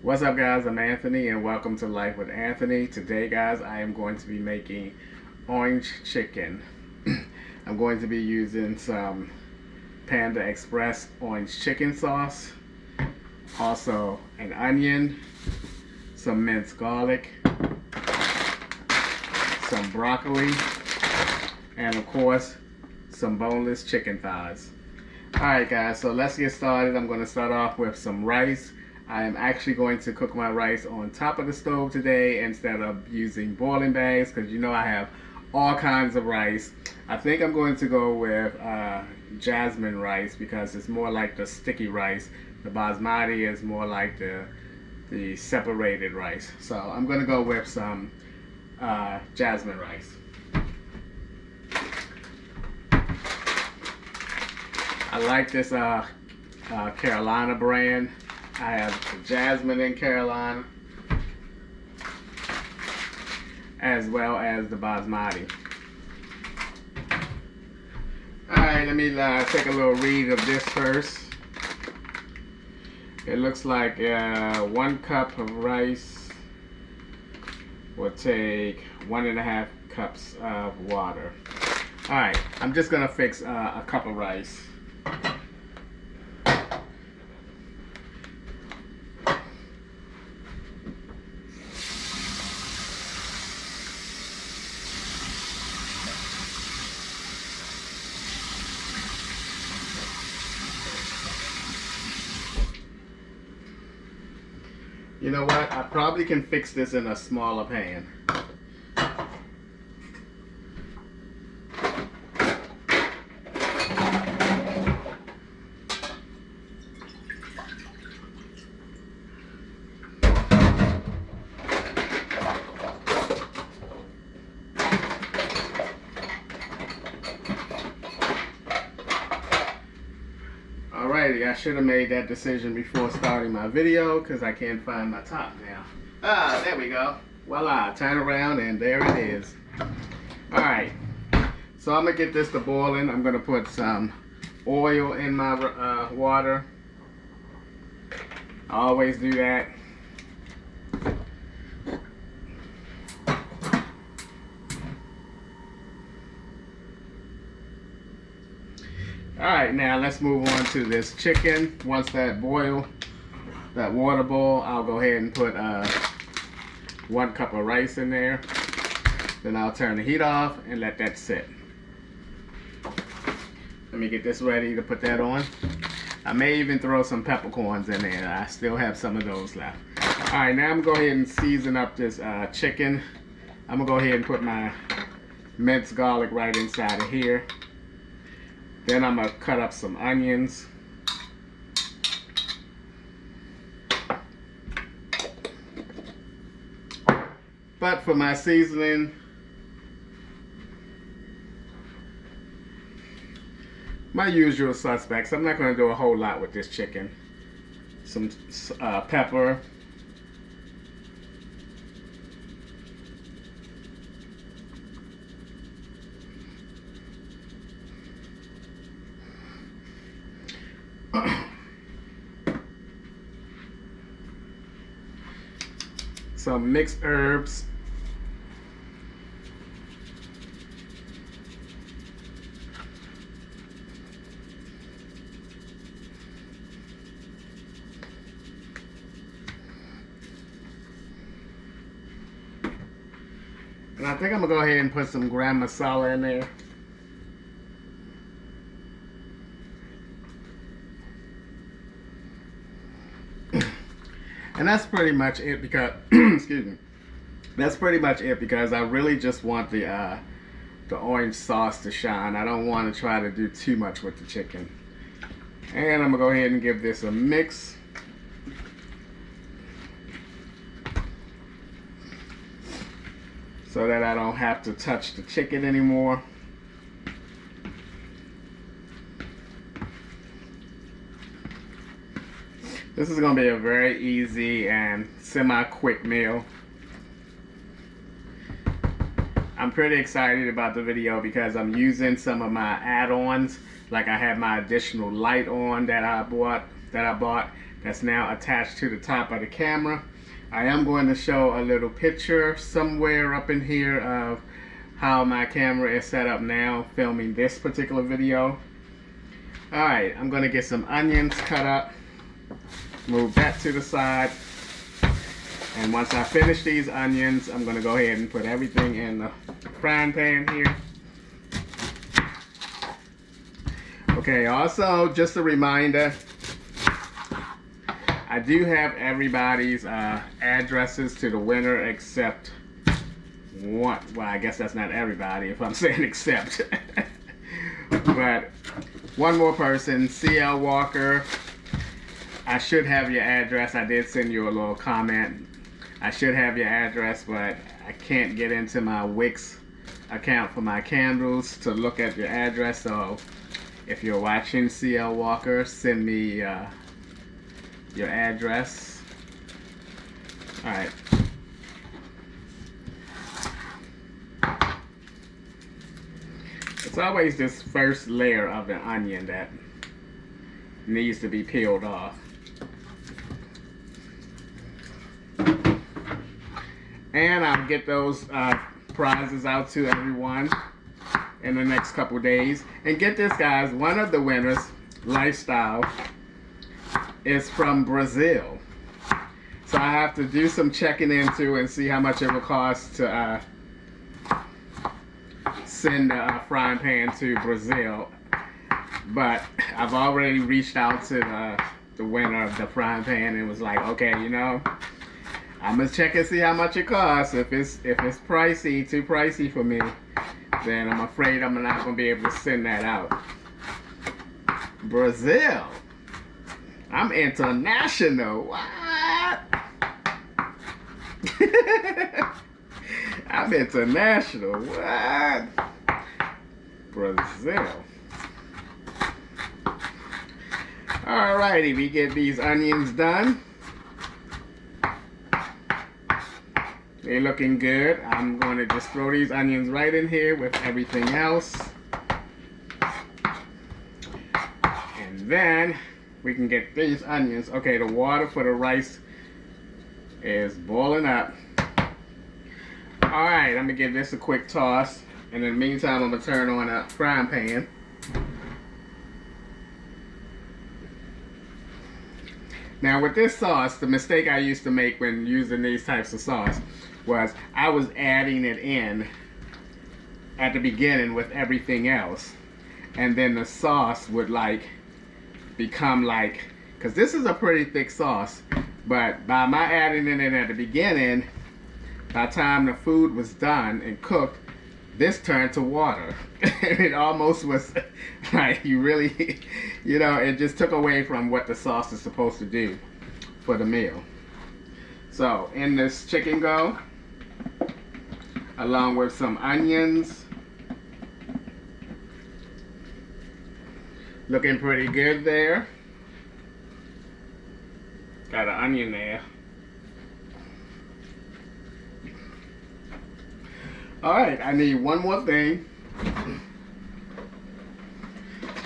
What's up, guys? I'm Anthony and welcome to Life with Anthony. Today, guys, I am going to be making orange chicken. I'm going to be using some Panda Express orange chicken sauce, also an onion, some minced garlic, some broccoli, and of course some boneless chicken thighs. Alright guys, so let's get started. I'm going to start off with some rice. I am actually going to cook my rice on top of the stove today instead of using boiling bags, because you know I have all kinds of rice. I think I'm going to go with jasmine rice because it's more like the sticky rice. The basmati is more like the separated rice. So I'm going to go with some jasmine rice. I like this Carolina brand. I have jasmine in Carolina, as well as the basmati. Alright, let me take a little read of this first. It looks like 1 cup of rice will take 1.5 cups of water. Alright, I'm just going to fix a cup of rice. You know what? I probably can fix this in a smaller pan. Alrighty, I should have made that decision before starting my video because I can't find my top now. Ah, there we go. Voila, turn around and there it is. Alright, so I'm going to get this to boiling. I'm going to put some oil in my water. I always do that. Alright, now let's move on to this chicken. Once that water boil, I'll go ahead and put 1 cup of rice in there. Then I'll turn the heat off and let that sit. Let me get this ready to put that on. I may even throw some peppercorns in there. I still have some of those left. Alright, now I'm going to go ahead and season up this chicken. I'm going to go ahead and put my minced garlic right inside of here. Then I'm going to cut up some onions. But for my seasoning, my usual suspects. I'm not going to do a whole lot with this chicken. Some pepper. Some mixed herbs. And I think I'm going to go ahead and put some garam masala in there. And that's pretty much it because, excuse me, that's pretty much it because I really just want the orange sauce to shine. I don't want to try to do too much with the chicken. And I'm going to go ahead and give this a mix. So that I don't have to touch the chicken anymore. This is going to be a very easy and semi-quick meal. I'm pretty excited about the video because I'm using some of my add-ons. Like I have my additional light on that I bought, that's now attached to the top of the camera. I am going to show a little picture somewhere up in here of how my camera is set up now filming this particular video. Alright, I'm going to get some onions cut up, move that to the side, and once I finish these onions, I'm going to go ahead and put everything in the frying pan here. Okay, also just a reminder, I do have everybody's addresses to the winner except one. Well, I guess that's not everybody if I'm saying except. But one more person, CL Walker. I should have your address. I did send you a little comment. I should have your address, but I can't get into my Wix account for my candles to look at your address. So if you're watching, CL Walker, send me your address. Alright. It's always this first layer of the onion that needs to be peeled off. And I'll get those prizes out to everyone in the next couple days. And get this, guys, one of the winners, Lifestyle, is from Brazil. So I have to do some checking into and see how much it will cost to send a frying pan to Brazil. But I've already reached out to the winner of the frying pan and was like, okay, you know, I'm gonna check and see how much it costs. If it's pricey, too pricey for me, then I'm afraid I'm not gonna be able to send that out. Brazil. I'm international. What? I'm international. What? Brazil. Alrighty, we get these onions done. They're looking good. I'm going to just throw these onions right in here with everything else. And then we can get these onions. Okay, the water for the rice is boiling up. Alright, I'm going to give this a quick toss. And in the meantime, I'm going to turn on a frying pan. Now with this sauce, the mistake I used to make when using these types of sauce was I was adding it in at the beginning with everything else. And then the sauce would like become like, because this is a pretty thick sauce, but by my adding it in at the beginning, by the time the food was done and cooked, this turned to water. It almost was like you really, you know, it just took away from what the sauce is supposed to do for the meal. So in this chicken go, along with some onions. Looking pretty good there. Got an onion there. Alright, I need one more thing.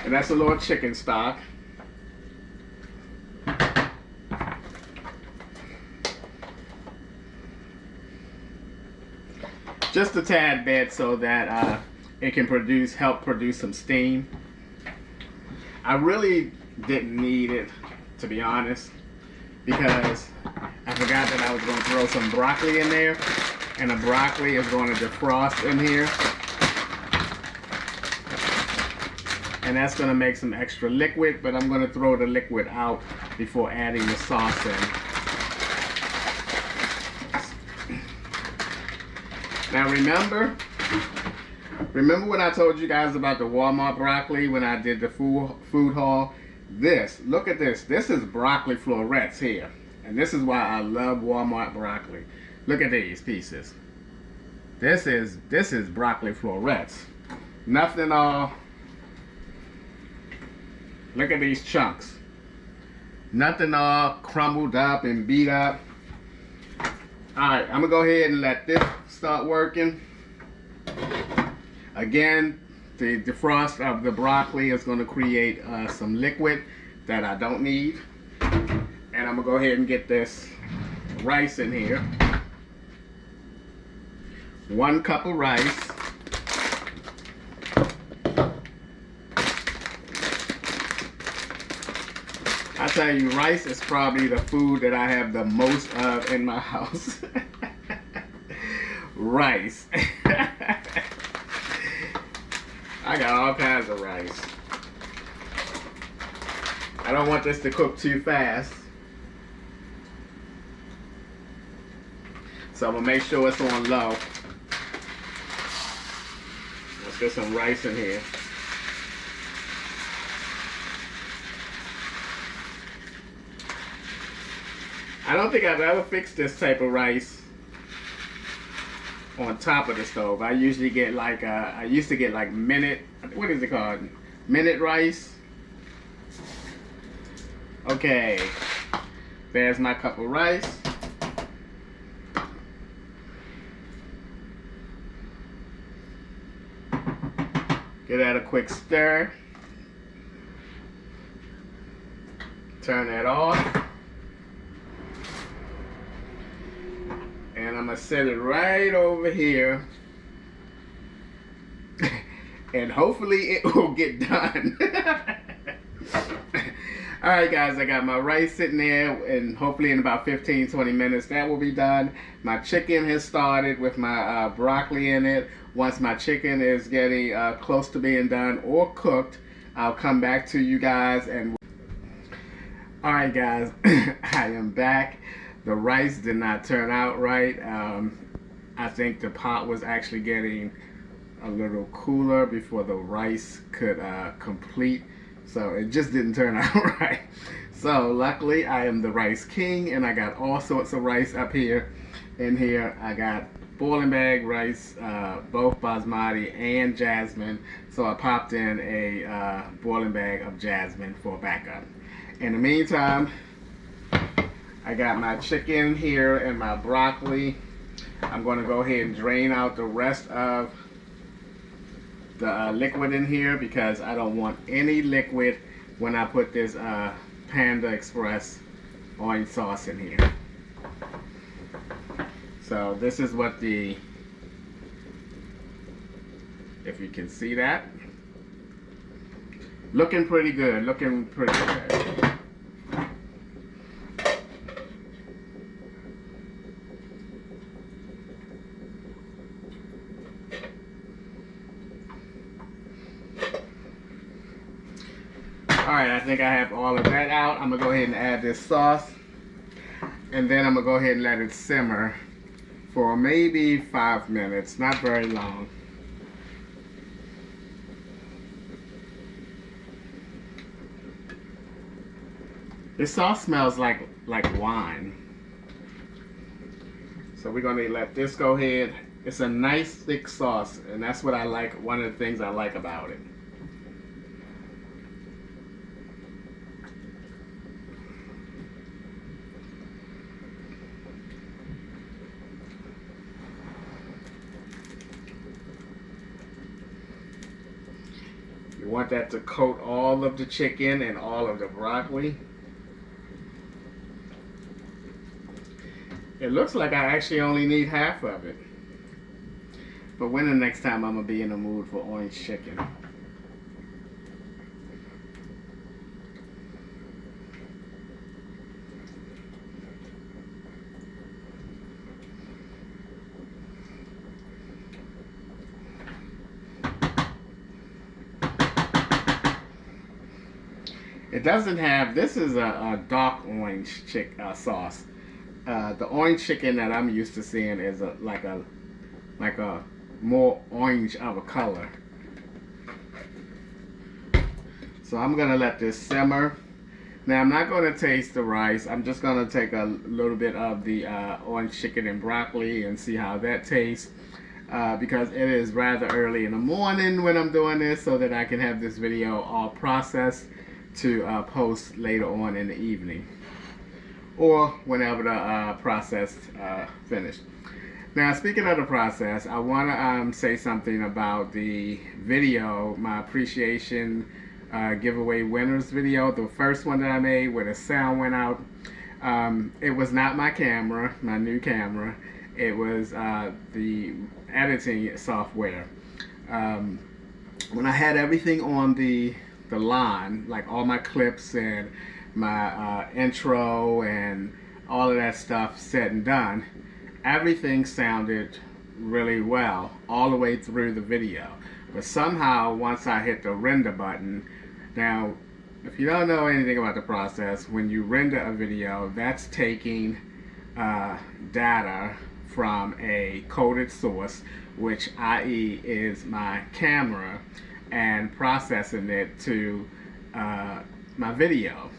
And that's a little chicken stock. Just a tad bit so that it can help produce some steam. I really didn't need it, to be honest, because I forgot that I was going to throw some broccoli in there, and the broccoli is going to defrost in here, and that's going to make some extra liquid, but I'm going to throw the liquid out before adding the sauce in. Now remember when I told you guys about the Walmart broccoli when I did the food haul? Look at this. This is broccoli florets here. And this is why I love Walmart broccoli. Look at these pieces. This is broccoli florets. Nothing all. Look at these chunks. Nothing all crumbled up and beat up. Alright, I'm going to go ahead and let this start working. Again, the defrost of the broccoli is going to create some liquid that I don't need. I'm gonna go ahead and get this rice in here. 1 cup of rice. I tell you, rice is probably the food that I have the most of in my house. Rice. I got all kinds of rice. I don't want this to cook too fast. So I'm gonna make sure it's on low. Let's get some rice in here. I don't think I've ever fixed this type of rice on top of the stove. I usually get like I used to get like minute, what is it called? Minute rice. Okay, there's my cup of rice. Give that a quick stir. Turn that off. And I'm gonna set it right over here. And hopefully it will get done. Alright guys, I got my rice sitting there, and hopefully in about 15-20 minutes that will be done. My chicken has started with my broccoli in it. Once my chicken is getting close to being done or cooked, I'll come back to you guys. And alright guys, I am back. The rice did not turn out right. I think the pot was actually getting a little cooler before the rice could complete. So it just didn't turn out right. So luckily I am the rice king, and I got all sorts of rice up here. In here I got boiling bag rice, both basmati and jasmine. So I popped in a boiling bag of jasmine for backup. In the meantime, I got my chicken here and my broccoli. I'm going to go ahead and drain out the rest of the liquid in here, because I don't want any liquid when I put this Panda Express orange sauce in here. So this is what the, if you can see that, looking pretty good, looking pretty good. Alright, I think I have all of that out. I'm going to go ahead and add this sauce. And then I'm going to go ahead and let it simmer for maybe 5 minutes. Not very long. This sauce smells like wine. So we're going to let this go ahead. It's a nice thick sauce, and that's what I like. One of the things I like about it. You want that to coat all of the chicken and all of the broccoli. It looks like I actually only need half of it. But when the next time I'm going to be in the mood for orange chicken? It doesn't have, this is a dark orange sauce. The orange chicken that I'm used to seeing is like a more orange of a color. So I'm gonna let this simmer. Now I'm not gonna taste the rice. I'm just gonna take a little bit of the orange chicken and broccoli and see how that tastes. Because it is rather early in the morning when I'm doing this, so that I can have this video all processed to post later on in the evening, or whenever the process finished. Now, speaking of the process, I want to say something about the video, my appreciation giveaway winners video, the first one that I made where the sound went out. It was not my camera, my new camera. It was the editing software. Um, when I had everything on the line, like all my clips and my intro and all of that stuff said and done, everything sounded really well all the way through the video. But somehow, once I hit the render button, now, if you don't know anything about the process, when you render a video, that's taking data from a coded source, which i.e. is my camera, and processing it to my video.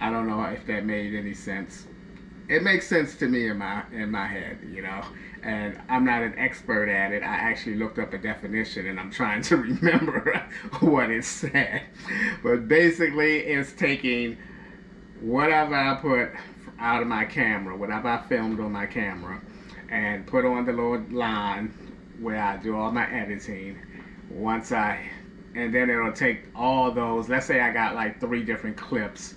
I don't know if that made any sense. It makes sense to me in my head, you know, and I'm not an expert at it. I actually looked up a definition and I'm trying to remember what it said. But basically it's taking whatever I put out of my camera, whatever I filmed on my camera, and put on the little line where I do all my editing. And then it'll take all those, let's say I got like 3 different clips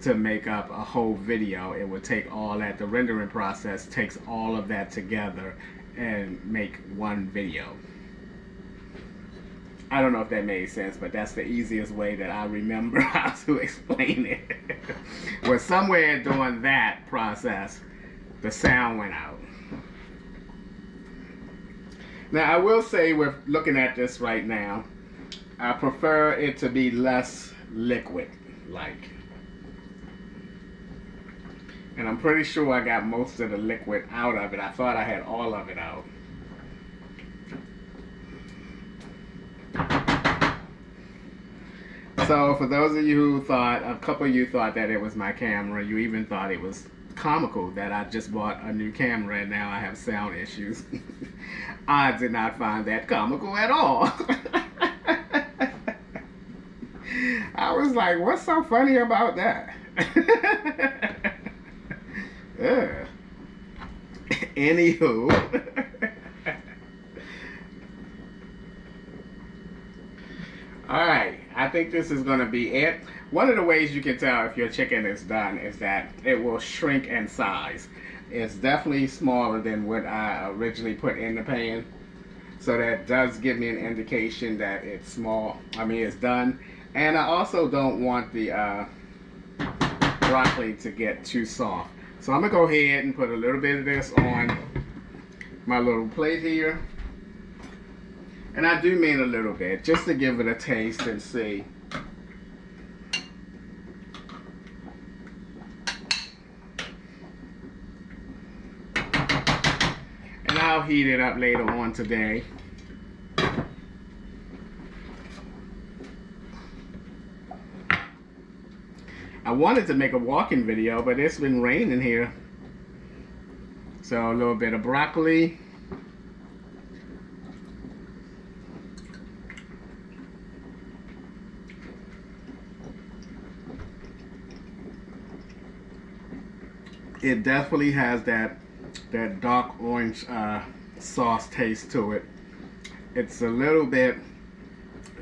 to make up a whole video. It would take all that, the rendering process takes all of that together and make one video. I don't know if that made sense, but that's the easiest way that I remember how to explain it. Well, somewhere during that process, the sound went out. Now, I will say, with looking at this right now, I prefer it to be less liquid-like. And I'm pretty sure I got most of the liquid out of it. I thought I had all of it out. So for those of you who thought, a couple of you thought that it was my camera, you even thought it was comical that I just bought a new camera and now I have sound issues. I did not find that comical at all. I was like, what's so funny about that? Anywho. Alright, I think this is going to be it. One of the ways you can tell if your chicken is done is that it will shrink in size. It's definitely smaller than what I originally put in the pan. So that does give me an indication that it's small. I mean, it's done. And I also don't want the broccoli to get too soft. So I'm going to go ahead and put a little bit of this on my little plate here. And I do mean a little bit, just to give it a taste and see. And I'll heat it up later on today. I wanted to make a walking video, but it's been raining here. So a little bit of broccoli. It definitely has that dark orange sauce taste to it. It's a little bit,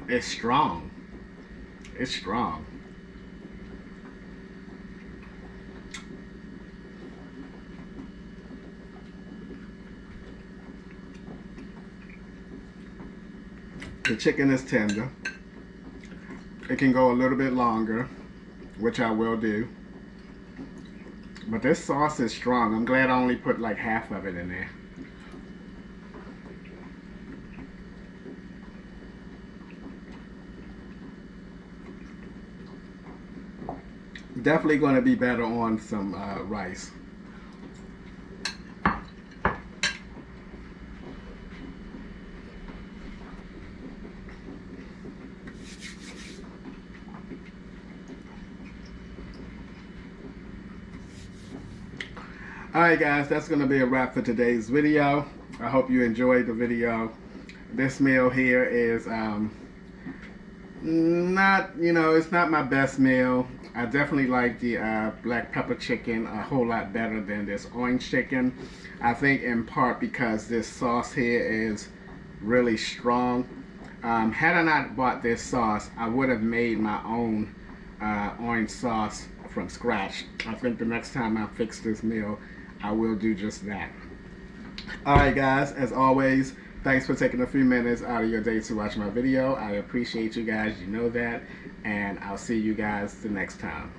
it's strong. It's strong. The chicken is tender. It can go a little bit longer, which I will do. But this sauce is strong. I'm glad I only put like half of it in there. Definitely going to be better on some rice. Alright guys, that's going to be a wrap for today's video. I hope you enjoyed the video. This meal here is not, you know, it's not my best meal. I definitely like the black pepper chicken a whole lot better than this orange chicken. I think in part because this sauce here is really strong. Had I not bought this sauce, I would have made my own orange sauce from scratch. I think the next time I fix this meal, I will do just that. Alright guys, as always, thanks for taking a few minutes out of your day to watch my video. I appreciate you guys, you know that, and I'll see you guys the next time.